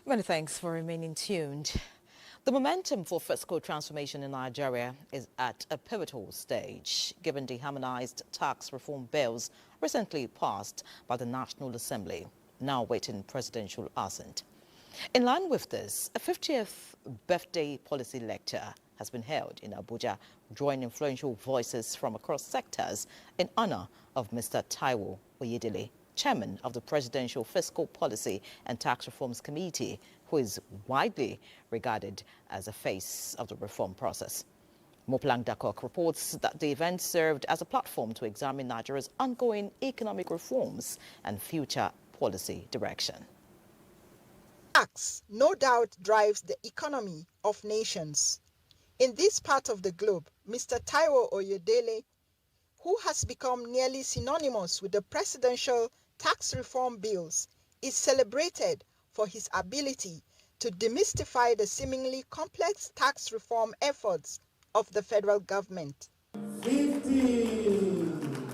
Many thanks for remaining tuned. The momentum for fiscal transformation in Nigeria is at a pivotal stage, given the harmonized tax reform bills recently passed by the National Assembly, now awaiting presidential assent. In line with this, a 50th birthday policy lecture has been held in Abuja, drawing influential voices from across sectors in honor of Mr. Taiwo Oyedele, chairman of the Presidential Fiscal Policy and Tax Reforms Committee, who is widely regarded as a face of the reform process. Moplang Dakok reports that the event served as a platform to examine Nigeria's ongoing economic reforms and future policy direction. Tax, no doubt, drives the economy of nations. In this part of the globe, Mr. Taiwo Oyedele, who has become nearly synonymous with the presidential tax reform bills, is celebrated for his ability to demystify the seemingly complex tax reform efforts of the federal government. 15.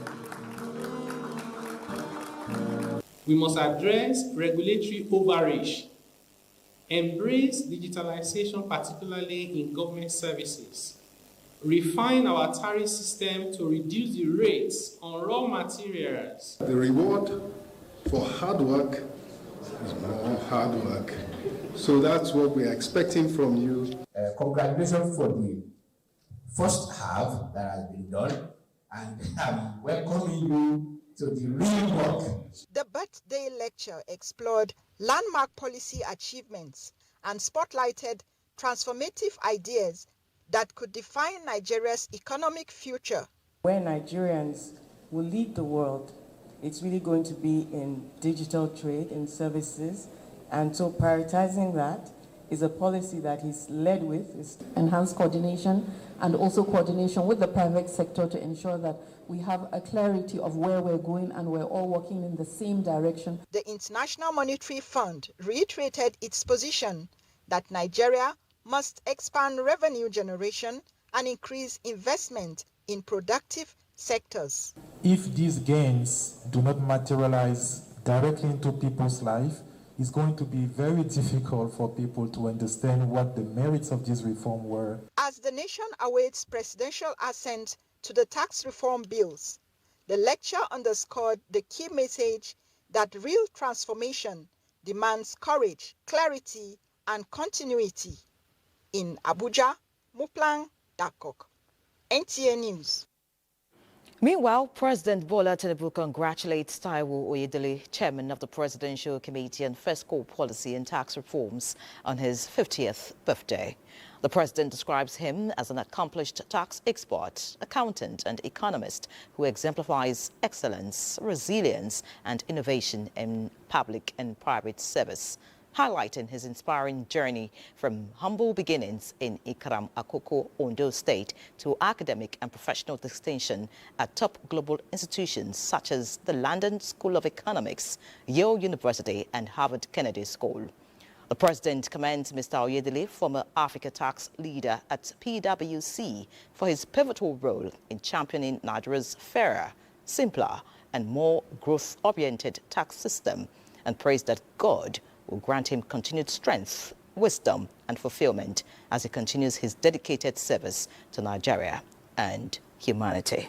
We must address regulatory overreach, embrace digitalization, particularly in government services, refine our tariff system to reduce the rates on raw materials. The reward for hard work is more hard work. So that's what we're expecting from you. Congratulations for the first half that has been done, and I'm welcoming you to the real work. The birthday lecture explored landmark policy achievements and spotlighted transformative ideas that could define Nigeria's economic future. Where Nigerians will lead the world, it's really going to be in digital trade and services. And so prioritizing that is a policy that he's led with. Is enhanced coordination and also coordination with the private sector to ensure that we have a clarity of where we're going and we're all working in the same direction. The International Monetary Fund reiterated its position that Nigeria must expand revenue generation and increase investment in productive sectors. If these gains do not materialize directly into people's life, it's going to be very difficult for people to understand what the merits of this reform were. As the nation awaits presidential assent to the tax reform bills, the lecture underscored the key message that real transformation demands courage, clarity, and continuity. In Abuja, Moplang Dakok, NTA News. Meanwhile, President Bola Tinubu congratulates Taiwo Oyedele, chairman of the Presidential Committee on Fiscal Policy and Tax Reforms, on his 50th birthday. The president describes him as an accomplished tax expert, accountant and economist who exemplifies excellence, resilience and innovation in public and private service, highlighting his inspiring journey from humble beginnings in Ikaram Akoko, Ondo State, to academic and professional distinction at top global institutions such as the London School of Economics, Yale University, and Harvard Kennedy School. The president commends Mr. Oyedele, former Africa tax leader at PwC, for his pivotal role in championing Nigeria's fairer, simpler, and more growth-oriented tax system, and praised that God will grant him continued strength, wisdom and fulfillment as he continues his dedicated service to Nigeria and humanity.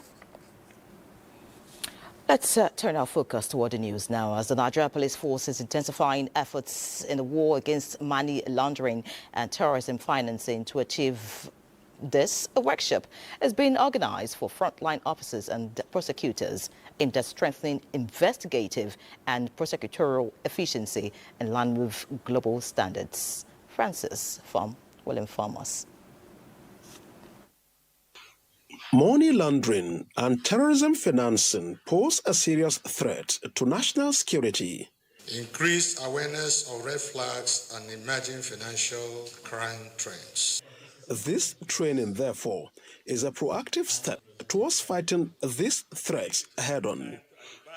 Let's turn our focus toward the news now, as the Nigeria Police Force is intensifying efforts in the war against money laundering and terrorism financing. To achieve this, a workshop has been organized for frontline officers and prosecutors aimed at strengthening investigative and prosecutorial efficiency in line with global standards. Francis from will inform us. Money laundering and terrorism financing pose a serious threat to national security. Increased awareness of red flags and emerging financial crime trends. This training, therefore, is a proactive step towards fighting these threats head-on,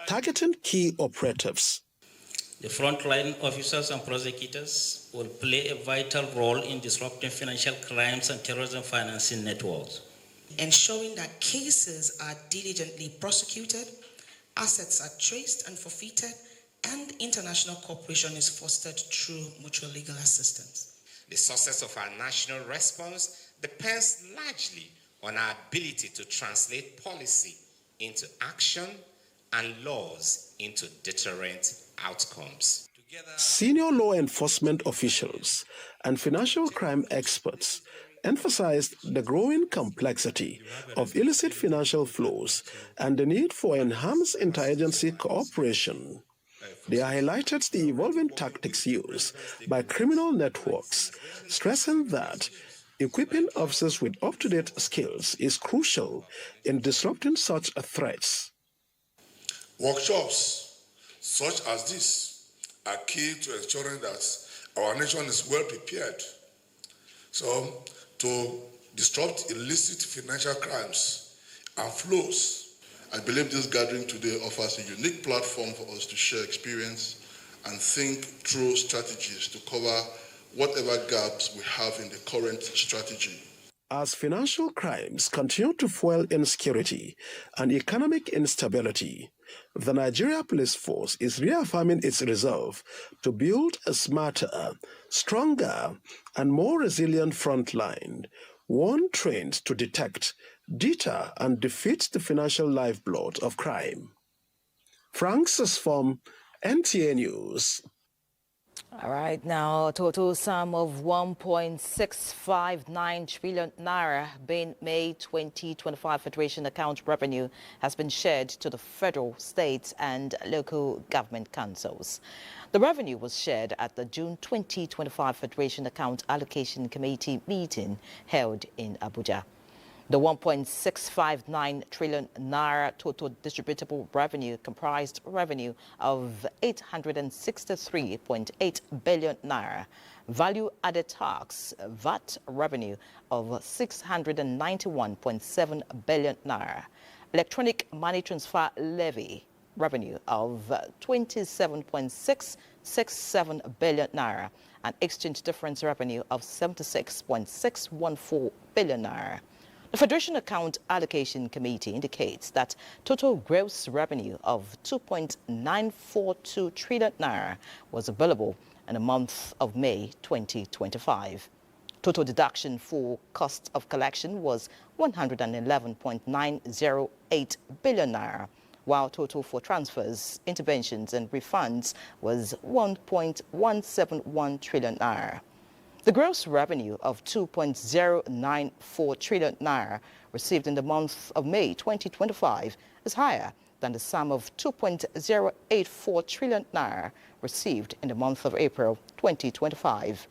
targeting key operatives. The frontline officers and prosecutors will play a vital role in disrupting financial crimes and terrorism financing networks, ensuring that cases are diligently prosecuted, assets are traced and forfeited, and international cooperation is fostered through mutual legal assistance. The success of our national response depends largely on our ability to translate policy into action and laws into deterrent outcomes. Senior law enforcement officials and financial crime experts emphasized the growing complexity of illicit financial flows and the need for enhanced interagency cooperation. They highlighted the evolving tactics used by criminal networks, stressing that equipping officers with up-to-date skills is crucial in disrupting such threats. Workshops such as this are key to ensuring that our nation is well prepared. So, to disrupt illicit financial crimes and flows, I believe this gathering today offers a unique platform for us to share experience and think through strategies to cover whatever gaps we have in the current strategy. As financial crimes continue to fuel insecurity and economic instability, the Nigeria Police Force is reaffirming its resolve to build a smarter, stronger, and more resilient front line, one trained to detect, deter, and defeat the financial lifeblood of crime. Francis from NTA News. All right, now, total sum of 1.659 trillion naira being May 2025 Federation account revenue has been shared to the federal, state and local government councils. The revenue was shared at the June 2025 Federation Account Allocation Committee meeting held in Abuja. The 1.659 trillion naira total distributable revenue comprised revenue of 863.8 billion naira, value-added tax VAT revenue of 691.7 billion naira, electronic money transfer levy revenue of 27.667 billion naira, and exchange difference revenue of 76.614 billion naira. The Federation Account Allocation Committee indicates that total gross revenue of 2.942 trillion naira was available in the month of May 2025. Total deduction for cost of collection was 111.908 billion naira, while total for transfers, interventions and refunds was 1.171 trillion naira. The gross revenue of 2.094 trillion naira received in the month of May 2025 is higher than the sum of 2.084 trillion naira received in the month of April 2025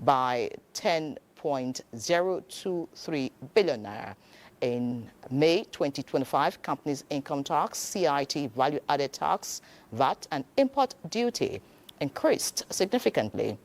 by 10.023 billion naira. In May 2025, companies' income tax, CIT, value-added tax, VAT and import duty increased significantly.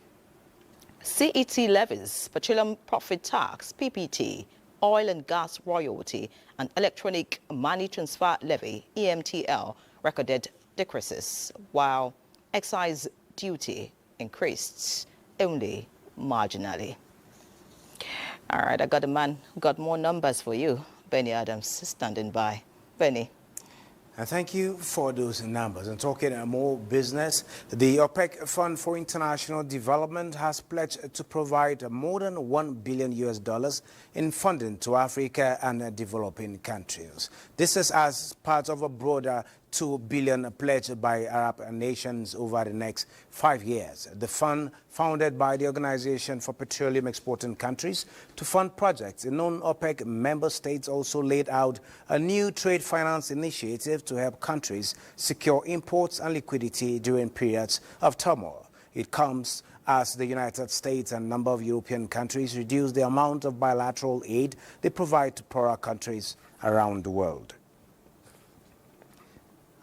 CET levies, petroleum profit tax, PPT, oil and gas royalty, and electronic money transfer levy, EMTL, recorded decreases, while excise duty increased only marginally. All right, I got a man who got more numbers for you. Benny Adams standing by. Benny. Thank you for those numbers. And talking more business, the OPEC Fund for International Development has pledged to provide more than $1 billion in funding to Africa and developing countries. This is as part of a broader $2 billion pledged by Arab nations over the next 5 years. The fund, founded by the Organization for Petroleum Exporting Countries to fund projects in non-OPEC member states, also laid out a new trade finance initiative to help countries secure imports and liquidity during periods of turmoil. It comes as the United States and a number of European countries reduce the amount of bilateral aid they provide to poorer countries around the world.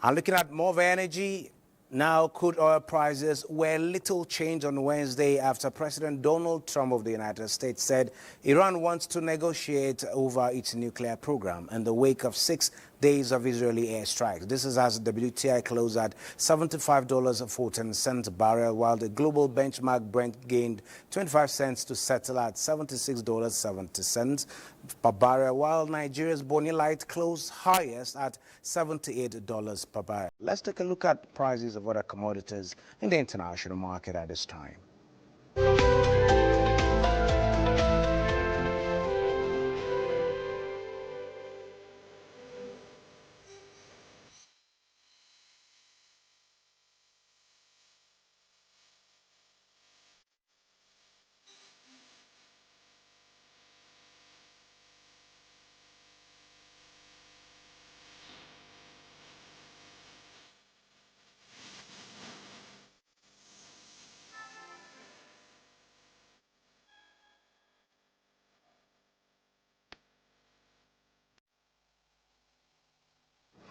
And looking at more of energy, now crude oil prices were little changed on Wednesday after President Donald Trump of the United States said Iran wants to negotiate over its nuclear program in the wake of 6 days of Israeli airstrikes. This is as WTI closed at $75.14 a barrel, while the global benchmark Brent gained 25 cents to settle at $76.70 per barrel, while Nigeria's Bonny Light closed highest at $78 per barrel. Let's take a look at prices of other commodities in the international market at this time.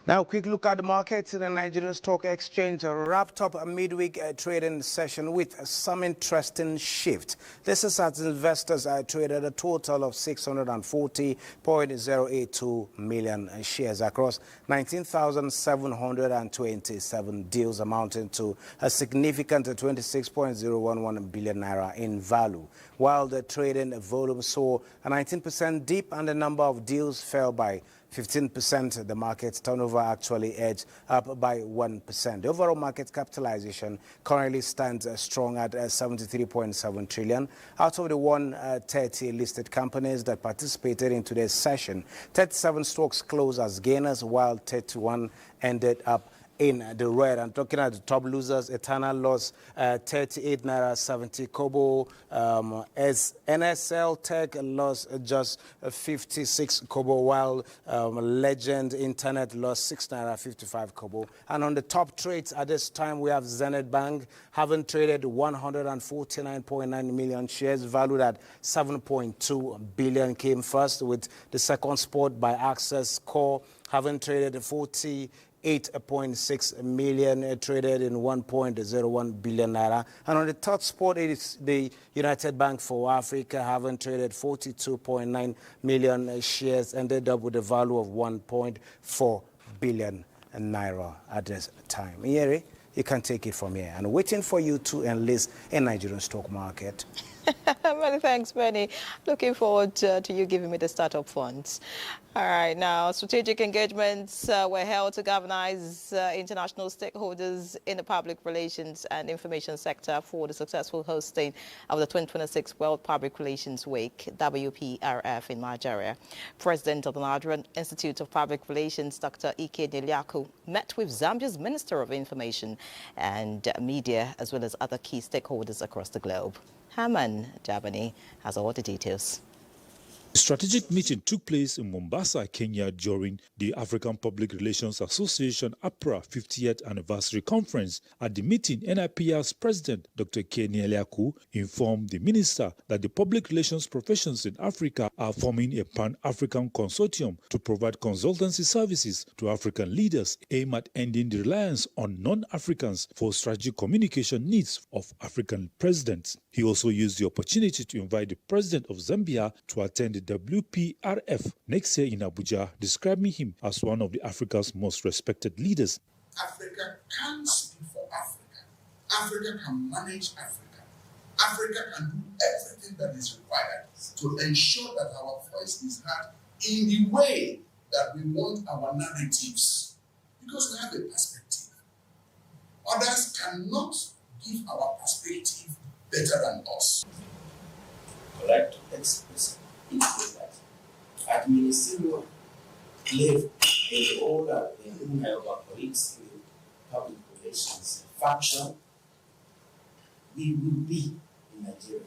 Now, a quick look at the markets in the Nigerian Stock Exchange wrapped up a midweek trading session with some interesting shift. This is as investors traded a total of 640.082 million shares across 19,727 deals, amounting to a significant 26.011 billion naira in value, while the trading volume saw a 19% dip and the number of deals fell by 15%. The market's turnover actually edged up by 1%. The overall market capitalization currently stands strong at 73.7 trillion. Out of the 130 listed companies that participated in today's session, 37 stocks closed as gainers, while 31 ended up in the red. I'm talking at the top losers. Eternal lost 38 naira 70 kobo. As NSL Tech lost just 56 kobo, while Legend Internet lost 6 naira 55 kobo. And on the top trades at this time, we have Zenith Bank having traded 149.9 million shares valued at 7.2 billion came first, with the second spot by Access Core having traded 8.6 million traded in 1.01 billion naira. And on the third spot, it is the United Bank for Africa, having traded 42.9 million shares, ended up with a value of 1.4 billion naira at this time. Yeri, you can take it from here. And waiting for you to enlist in Nigerian stock market. Many thanks, Benny. Looking forward to you giving me the startup funds. All right, now, strategic engagements were held to galvanize international stakeholders in the public relations and information sector for the successful hosting of the 2026 World Public Relations Week, WPRF, in Nigeria. President of the Nigerian Institute of Public Relations, Dr. Ike Neliaku, met with Zambia's Minister of Information and Media, as well as other key stakeholders across the globe. Haman Jabani has all the details. The strategic meeting took place in Mombasa, Kenya during the African Public Relations Association APRA 50th Anniversary Conference. At the meeting, NIPR's President, Dr. Kenny Eliaku, informed the minister that the public relations professions in Africa are forming a pan-African consortium to provide consultancy services to African leaders aimed at ending the reliance on non-Africans for strategic communication needs of African presidents. He also used the opportunity to invite the President of Zambia to attend the WPRF next year in Abuja, describing him as one of Africa's most respected leaders. Africa can speak for Africa. Africa can manage Africa. Africa can do everything that is required to ensure that our voice is heard in the way that we want our narratives, because we have a perspective. Others cannot give our perspective better than us. Correct. It's that at ministerial level, in all that we have our colleagues in public relations function, we will be in Nigeria.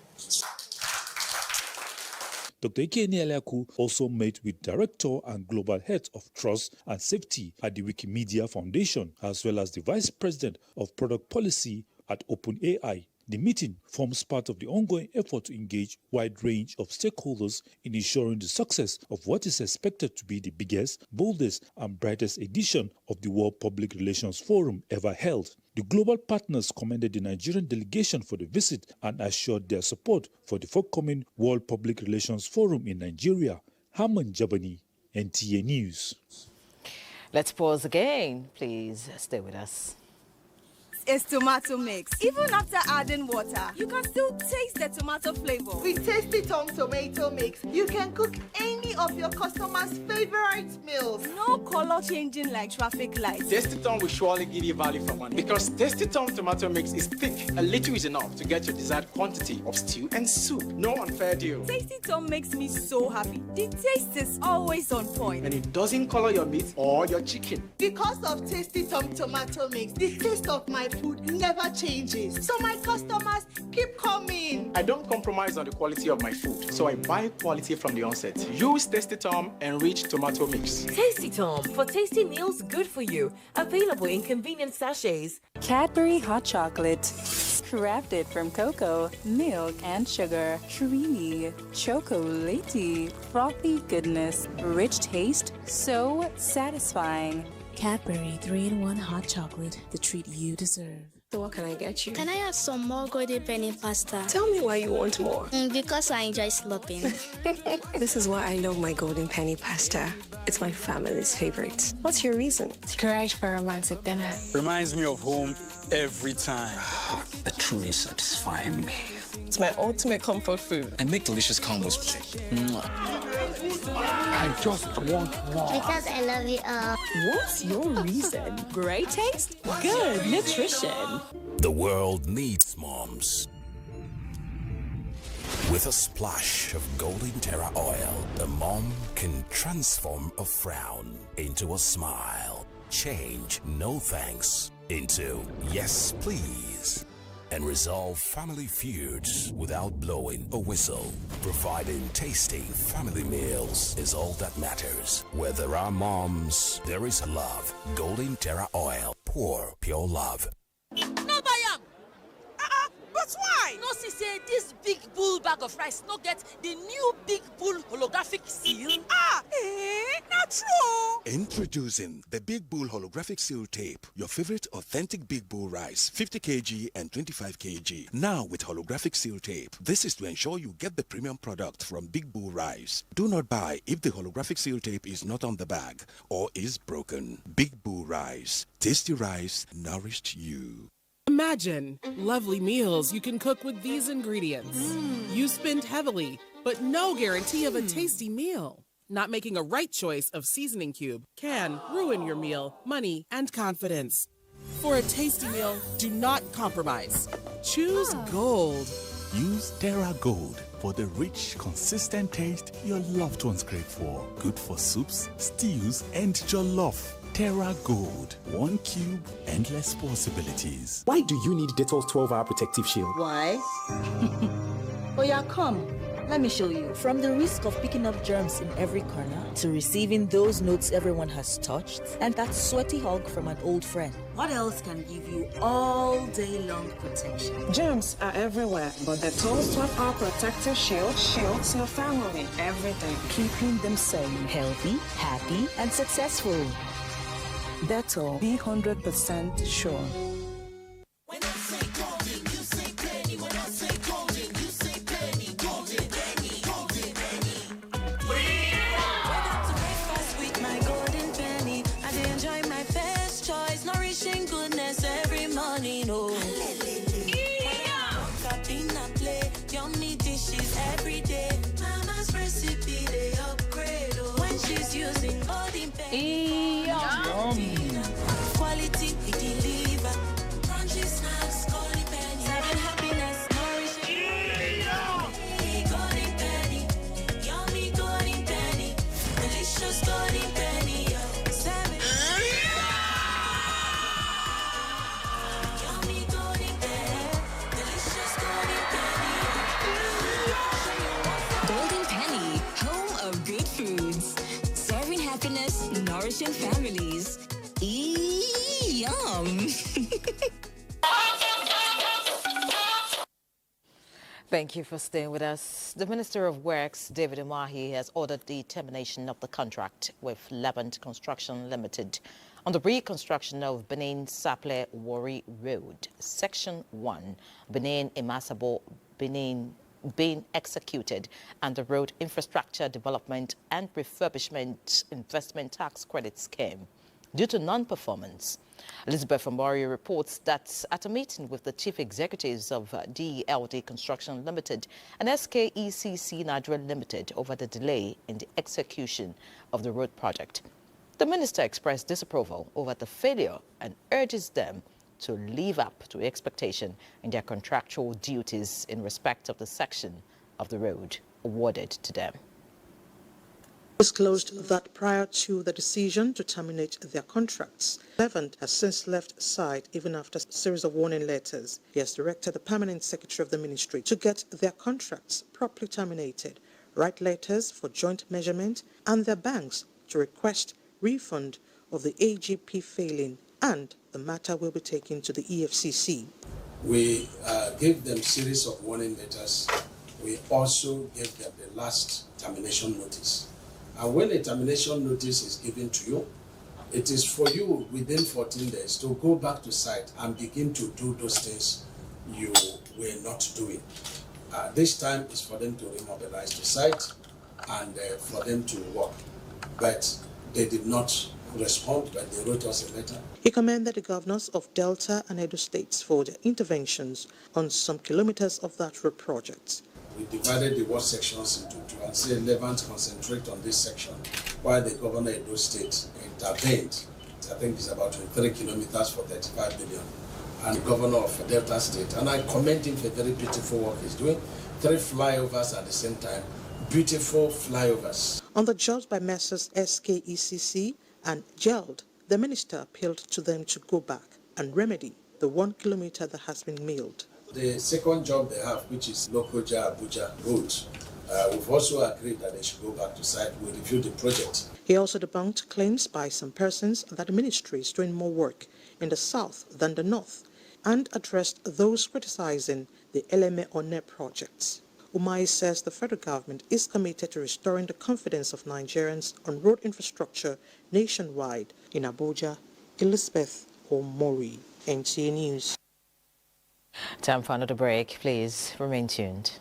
Dr. Ikeni Eliaku also met with Director and Global Head of Trust and Safety at the Wikimedia Foundation, as well as the Vice President of Product Policy at OpenAI. The meeting forms part of the ongoing effort to engage a wide range of stakeholders in ensuring the success of what is expected to be the biggest, boldest, and brightest edition of the World Public Relations Forum ever held. The global partners commended the Nigerian delegation for the visit and assured their support for the forthcoming World Public Relations Forum in Nigeria. Haman Jabani, NTA News. Let's pause again. Please stay with us. It's tomato mix. Even after adding water, you can still taste the tomato flavor. With Tasty Tom tomato mix, you can cook any of your customers' favorite meals. No color changing like traffic lights. Tasty Tom will surely give you value for money because Tasty Tom tomato mix is thick. A little is enough to get your desired quantity of stew and soup. No unfair deal. Tasty Tom makes me so happy. The taste is always on point. And it doesn't color your meat or your chicken. Because of Tasty Tom tomato mix, the taste of my food never changes. So my customers keep coming. I don't compromise on the quality of my food, so I buy quality from the onset. Use Tasty Tom enriched tomato mix. Tasty Tom for tasty meals good for you. Available in convenient sachets. Cadbury hot chocolate. Crafted from cocoa, milk, and sugar. Creamy, chocolatey, frothy goodness, rich taste, so satisfying. Cadbury 3-in-1 hot chocolate, the treat you deserve. So what can I get you? Can I have some more golden penny pasta? Tell me why you want more. Because I enjoy slopping. This is why I love my golden penny pasta. It's my family's favorite. What's your reason? Courage for romantic dinner. Reminds me of home every time. A truly satisfying meal. It's my ultimate comfort food. And make delicious combos. I just want more. Because I love you all. What's your reason? Great taste? Good nutrition. The world needs moms. With a splash of Golden Terra oil, a mom can transform a frown into a smile. Change no thanks into yes please. And resolve family feuds without blowing a whistle. Providing tasty family meals is all that matters. Where there are moms, there is love. Golden Terra oil, pour pure love. No buy am. But why? No see say this big bull bag of rice no get the new big bull holographic seal. Not true. Introducing the Big Bull Holographic Seal Tape, your favorite authentic Big Bull rice, 50 kg and 25 kg. Now with holographic seal tape. This is to ensure you get the premium product from Big Bull Rice. Do not buy if the holographic seal tape is not on the bag or is broken. Big Bull Rice. Tasty rice nourished you. Imagine lovely meals you can cook with these ingredients. You spend heavily, but no guarantee of a tasty meal. Not making a right choice of seasoning cube can ruin your meal, money, and confidence. For a tasty meal, do not compromise. Choose Gold. Use Terra Gold for the rich, consistent taste your loved ones crave for. Good for soups, stews, and jollof. Terra Gold. 1 cube, endless possibilities. Why do you need Dettol's 12-hour protective shield? Why? Oh yeah, come. Let me show you. From the risk of picking up germs in every corner to receiving those notes everyone has touched and that sweaty hug from an old friend. What else can give you all day long protection? Germs are everywhere, but the Dettol's 12-hour protective shield shields your family every day, keeping them safe, healthy, happy, and successful. Dettol, be 100% sure. When I say golden, you say penny. When I say golden, you say penny. Golden penny, golden penny. Wake up to breakfast with my golden penny. I dey enjoy my best choice, nourishing goodness every morning. Oh, Capina play, yummy dishes every day. Mama's recipe they upgrade. Oh, when she's using golden penny. Quality we deliver. Crunchy snacks, golden penny. Serving happiness, nourishing. Golden penny, yummy golden penny, delicious golden penny. Serving. Yummy golden penny, delicious golden penny. Golden Penny, home of good foods. Serving happiness, nourishing families. Yum! Thank you for staying with us. The Minister of Works, David Umahi, has ordered the termination of the contract with Levant Construction Limited on the reconstruction of Benin-Saple-Wari Road, Section 1, Benin-Imasabo, Benin, being executed and the Road Infrastructure Development and Refurbishment Investment Tax Credit Scheme. due to non-performance. Elizabeth Amori reports that at a meeting with the chief executives of DLD Construction Limited and SKECC Nigeria Limited over the delay in the execution of the road project, the minister expressed disapproval over the failure and urges them to live up to expectation in their contractual duties in respect of the section of the road awarded to them. Disclosed that prior to the decision to terminate their contracts, 11 has since left site even after a series of warning letters. He has directed the permanent secretary of the ministry to get their contracts properly terminated, write letters for joint measurement, and their banks to request refund of the AGP failing, and the matter will be taken to the EFCC. We gave them series of warning letters. We also gave them the last termination notice. And when a termination notice is given to you, it is for you within 14 days to go back to site and begin to do those things you were not doing. This time is for them to remobilize the site and for them to work. But they did not respond, but they wrote us a letter. He commended the governors of Delta and Edo states for their interventions on some kilometers of that road project. We divided the work sections into two and said Levant concentrate on this section, while the governor of Edo State intervened. I think it's about 23 kilometers for 35 billion. And the governor of Delta State, and I commend him for the very beautiful work he's doing. 3 flyovers at the same time, beautiful flyovers. On the jobs by Messrs SKECC and GELD, the minister appealed to them to go back and remedy the 1 kilometer that has been milled. The second job they have, which is Lokoja Abuja road, we've also agreed that they should go back to site. We reviewed the project. He also debunked claims by some persons that the ministry is doing more work in the south than the north, and addressed those criticizing the Eleme One projects. Umai says the federal government is committed to restoring the confidence of Nigerians on road infrastructure nationwide. In Abuja, Elizabeth Omori, NTA News. Time for another break. Please remain tuned.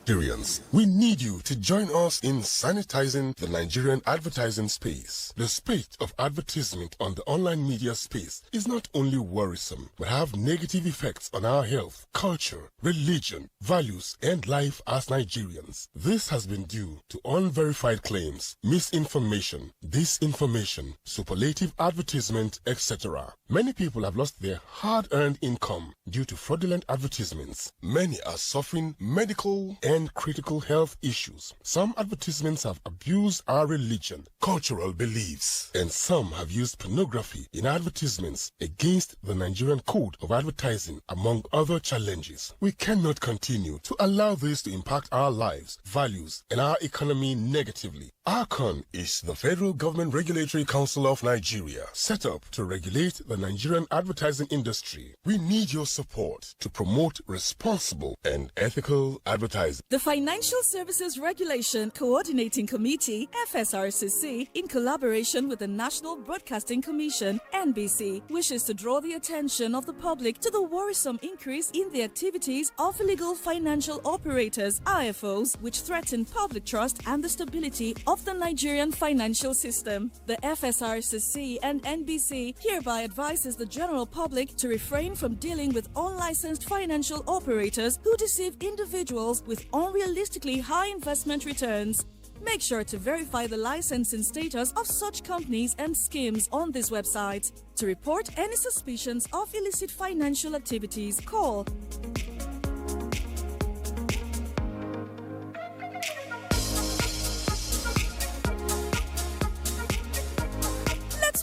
Nigerians, we need you to join us in sanitizing the Nigerian advertising space. The spate of advertisement on the online media space is not only worrisome, but have negative effects on our health, culture, religion, values, and life as Nigerians. This has been due to unverified claims, misinformation, disinformation, superlative advertisement, etc. Many people have lost their hard-earned income due to fraudulent advertisements. Many are suffering medical and critical health issues. Some advertisements have abused our religion, cultural beliefs, and some have used pornography in advertisements against the Nigerian Code of Advertising, among other challenges. We cannot continue to allow this to impact our lives, values, and our economy negatively. ARCON is the Federal Government Regulatory Council of Nigeria, set up to regulate the Nigerian advertising industry. We need your support to promote responsible and ethical advertising. The Financial Services Regulation Coordinating Committee, FSRCC, in collaboration with the National Broadcasting Commission, NBC, wishes to draw the attention of the public to the worrisome increase in the activities of illegal financial operators, IFOs, which threaten public trust and the stability of the Nigerian financial system. The FSRCC and NBC hereby advises the general public to refrain from dealing with unlicensed financial operators who deceive individuals with unrealistically high investment returns. Make sure to verify the licensing status of such companies and schemes on this website. To report any suspicions of illicit financial activities, call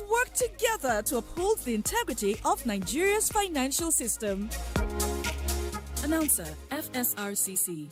work together to uphold the integrity of Nigeria's financial system. Announcer, FSRCC.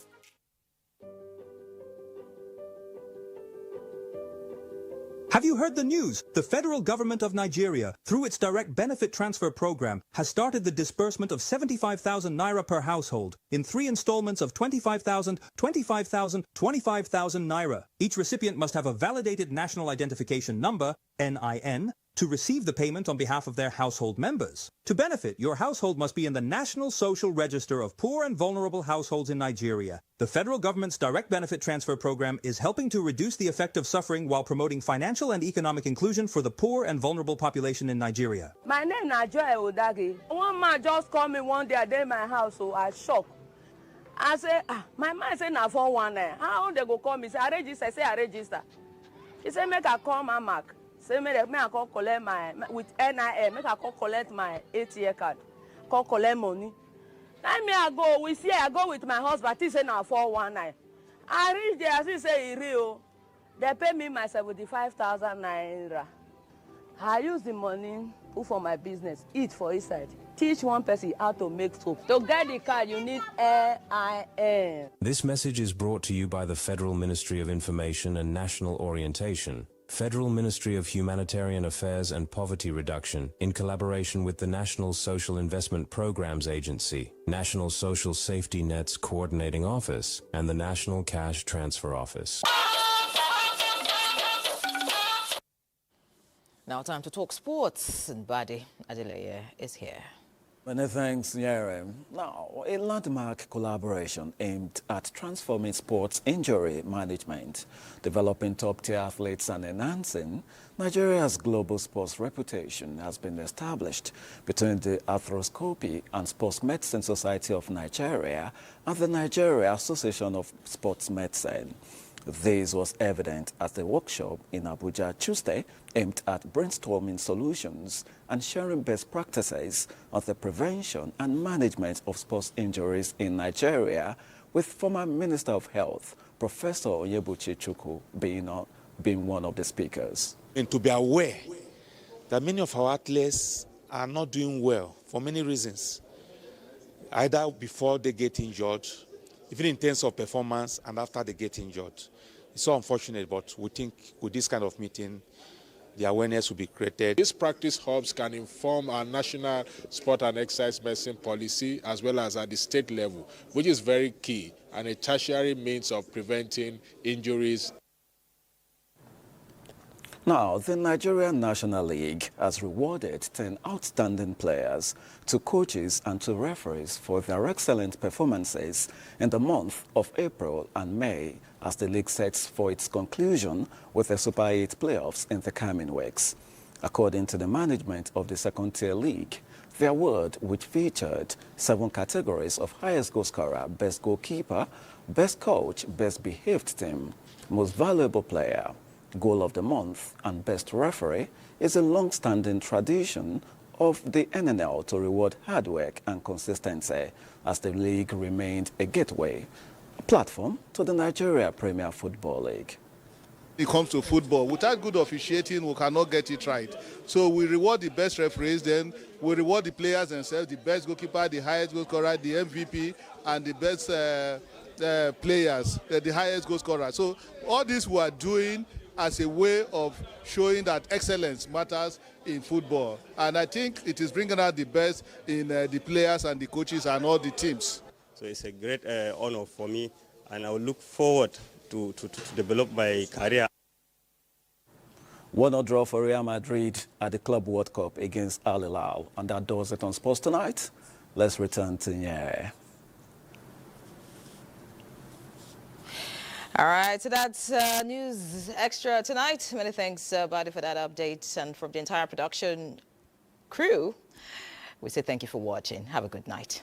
Have you heard the news? The federal government of Nigeria, through its direct benefit transfer program, has started the disbursement of 75,000 naira per household in 3 installments of 25,000, 25,000, 25,000 naira. Each recipient must have a validated national identification number, NIN, to receive the payment on behalf of their household members. To benefit, your household must be in the National Social Register of Poor and Vulnerable Households in Nigeria. The federal government's direct benefit transfer program is helping to reduce the effect of suffering while promoting financial and economic inclusion for the poor and vulnerable population in Nigeria. My name is Joy Odagi. One man just called me one day, I did in my house, so I shocked. I say, my man say na 419. How they go call me? Say I register. I say I register. He say make I call my mark. Say make I call collect my with NIA. Make I call collect my ATM card. Call collect money. Time me I go. We see I go with my husband. He say na 419. I reach there. As he say he real. They pay me my 75,000 naira. I use the money for my business. Eat for inside. Teach one person how to make soap. To get the card, you need AIN. This message is brought to you by the Federal Ministry of Information and National Orientation, Federal Ministry of Humanitarian Affairs and Poverty Reduction, in collaboration with the National Social Investment Programs Agency, National Social Safety Net's Coordinating Office, and the National Cash Transfer Office. Now time to talk sports, and Badi Adeleye is here. Many thanks, Nyere. Now, a landmark collaboration aimed at transforming sports injury management, developing top-tier athletes and enhancing Nigeria's global sports reputation has been established between the Arthroscopy and Sports Medicine Society of Nigeria and the Nigeria Association of Sports Medicine. This was evident at the workshop in Abuja Tuesday, aimed at brainstorming solutions and sharing best practices on the prevention and management of sports injuries in Nigeria, with former Minister of Health, Professor Onyebuchi Chukwu, being one of the speakers. And to be aware that many of our athletes are not doing well for many reasons, either before they get injured, even in terms of performance, and after they get injured. It's so unfortunate, but we think with this kind of meeting, the awareness will be created. These practice hubs can inform our national sport and exercise medicine policy as well as at the state level, which is very key and a tertiary means of preventing injuries. Now, the Nigerian National League has rewarded 10 outstanding players, 2 coaches and 2 referees for their excellent performances in the month of April and May as the league sets for its conclusion with the Super 8 playoffs in the coming weeks. According to the management of the second-tier league, the award, which featured 7 categories of highest goal scorer, best goalkeeper, best coach, best behaved team, most valuable player, goal of the month and best referee, is a long-standing tradition of the NNL to reward hard work and consistency, as the league remained a gateway, a platform to the Nigeria Premier Football League. When it comes to football, without good officiating, we cannot get it right. So we reward the best referees, then we reward the players themselves, the best goalkeeper, the highest goal scorer, the MVP, and the best players, the highest goal scorer. So all this we are doing as a way of showing that excellence matters in football. And I think it is bringing out the best in the players and the coaches and all the teams. So it's a great honor for me, and I will look forward to develop my career. 1-0 draw for Real Madrid at the Club World Cup against Al Hilal. And that does it on Sports Tonight. Let's return to Nyere. All right, so that's News Extra tonight. Many thanks, Badi, for that update. And from the entire production crew, we say thank you for watching. Have a good night.